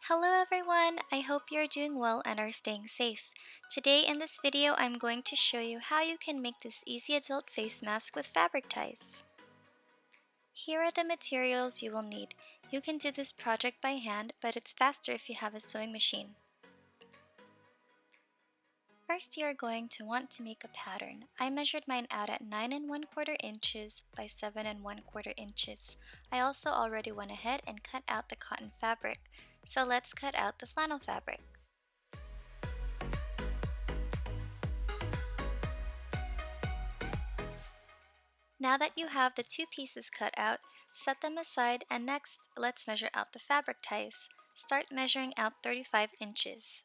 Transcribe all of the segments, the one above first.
Hello everyone! I hope you're doing well and are staying safe. Today in this video, I'm going to show you how you can make this easy adult face mask with fabric ties. Here are the materials you will need. You can do this project by hand, but it's faster if you have a sewing machine. First, you are going to want to make a pattern. I measured mine out at 9 1/4 inches by 7 1/4 inches. I also already went ahead and cut out the cotton fabric, so let's cut out the flannel fabric. Now that you have the two pieces cut out, set them aside, and next, let's measure out the fabric ties. Start measuring out 35 inches.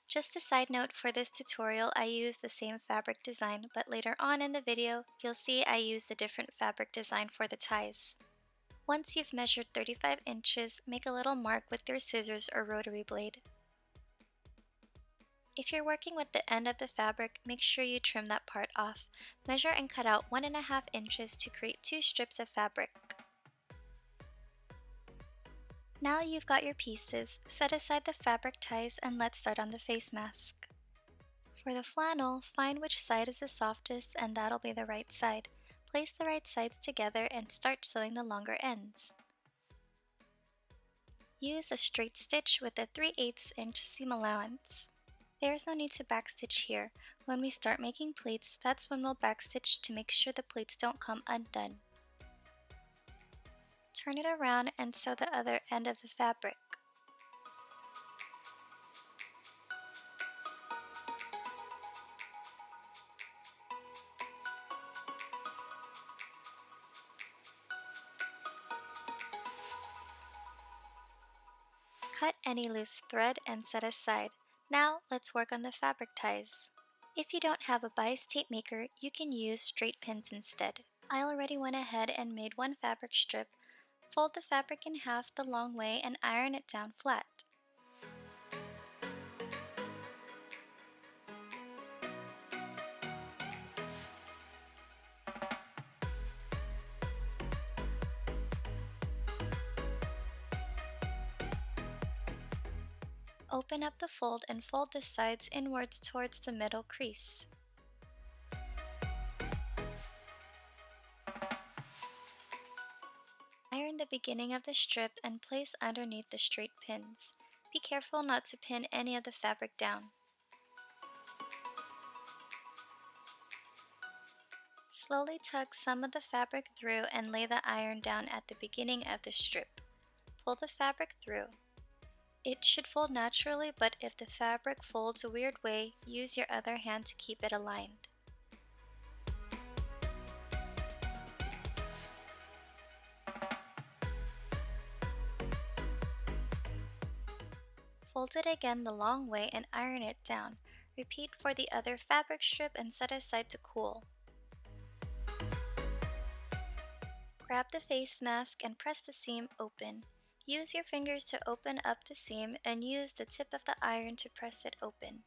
Just a side note, for this tutorial, I used the same fabric design, but later on in the video, you'll see I used a different fabric design for the ties. Once you've measured 35 inches, make a little mark with your scissors or rotary blade. If you're working with the end of the fabric, make sure you trim that part off. Measure and cut out 1.5 inches to create 2 strips of fabric. Now you've got your pieces, set aside the fabric ties and let's start on the face mask. For the flannel, find which side is the softest and that'll be the right side. Place the right sides together and start sewing the longer ends. Use a straight stitch with a 3/8 inch seam allowance. There's no need to backstitch here. When we start making pleats, that's when we'll backstitch to make sure the pleats don't come undone. Turn it around and sew the other end of the fabric. Cut any loose thread and set aside. Now let's work on the fabric ties. If you don't have a bias tape maker, you can use straight pins instead. I already went ahead and made one fabric strip. Fold the fabric in half the long way and iron it down flat. Open up the fold and fold the sides inwards towards the middle crease. Iron the beginning of the strip and place underneath the straight pins. Be careful not to pin any of the fabric down. Slowly tug some of the fabric through and lay the iron down at the beginning of the strip. Pull the fabric through. It should fold naturally, but if the fabric folds a weird way, use your other hand to keep it aligned. Fold it again the long way and iron it down. Repeat for the other fabric strip and set aside to cool. Grab the face mask and press the seam open. Use your fingers to open up the seam and use the tip of the iron to press it open.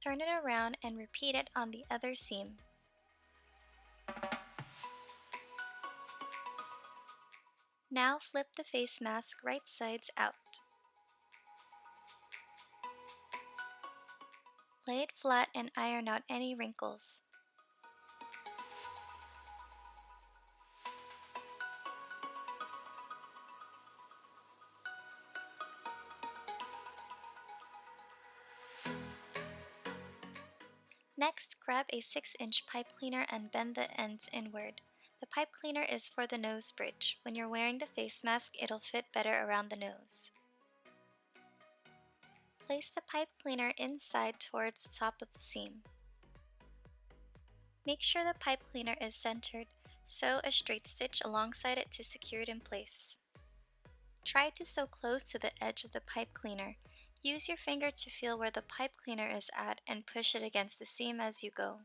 Turn it around and repeat it on the other seam. Now flip the face mask right sides out. Lay it flat and iron out any wrinkles. Next, grab a 6-inch pipe cleaner and bend the ends inward. The pipe cleaner is for the nose bridge. When you're wearing the face mask, it'll fit better around the nose. Place the pipe cleaner inside towards the top of the seam. Make sure the pipe cleaner is centered. Sew a straight stitch alongside it to secure it in place. Try to sew close to the edge of the pipe cleaner. Use your finger to feel where the pipe cleaner is at and push it against the seam as you go.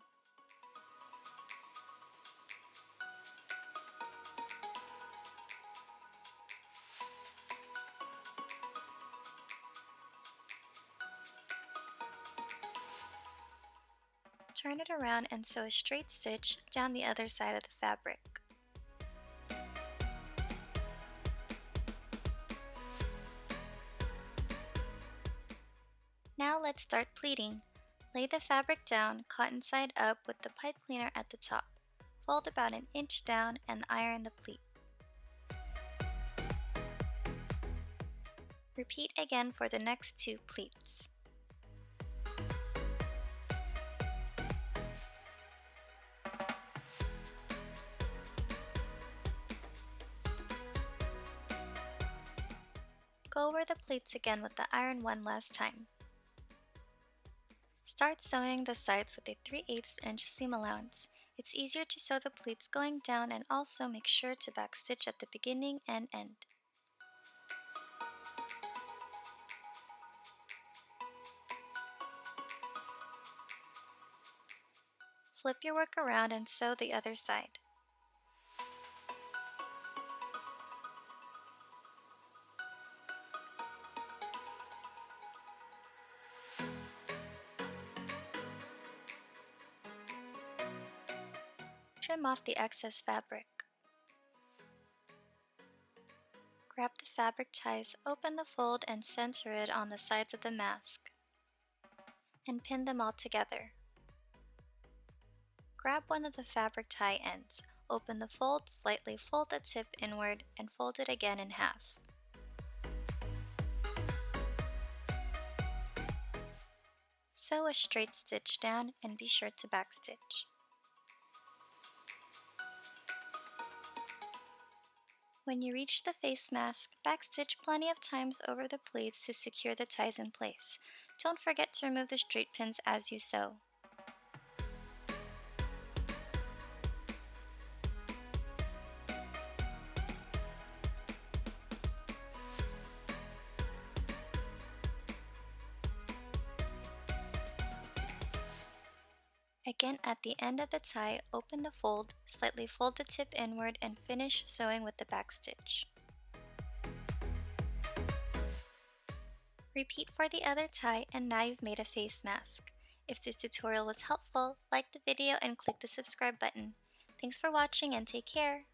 Turn it around and sew a straight stitch down the other side of the fabric. Now let's start pleating. Lay the fabric down, cotton side up with the pipe cleaner at the top. Fold about an inch down and iron the pleat. Repeat again for the next 2 pleats. Go over the pleats again with the iron one last time. Start sewing the sides with a 3/8 inch seam allowance. It's easier to sew the pleats going down, and also make sure to backstitch at the beginning and end. Flip your work around and sew the other side. Trim off the excess fabric. Grab the fabric ties, open the fold and center it on the sides of the mask, and pin them all together. Grab one of the fabric tie ends, open the fold, slightly fold the tip inward, and fold it again in half. Sew a straight stitch down and be sure to backstitch. When you reach the face mask, backstitch plenty of times over the pleats to secure the ties in place. Don't forget to remove the straight pins as you sew. Again, at the end of the tie, open the fold, slightly fold the tip inward, and finish sewing with the backstitch. Repeat for the other tie, and now you've made a face mask. If this tutorial was helpful, like the video and click the subscribe button. Thanks for watching and take care!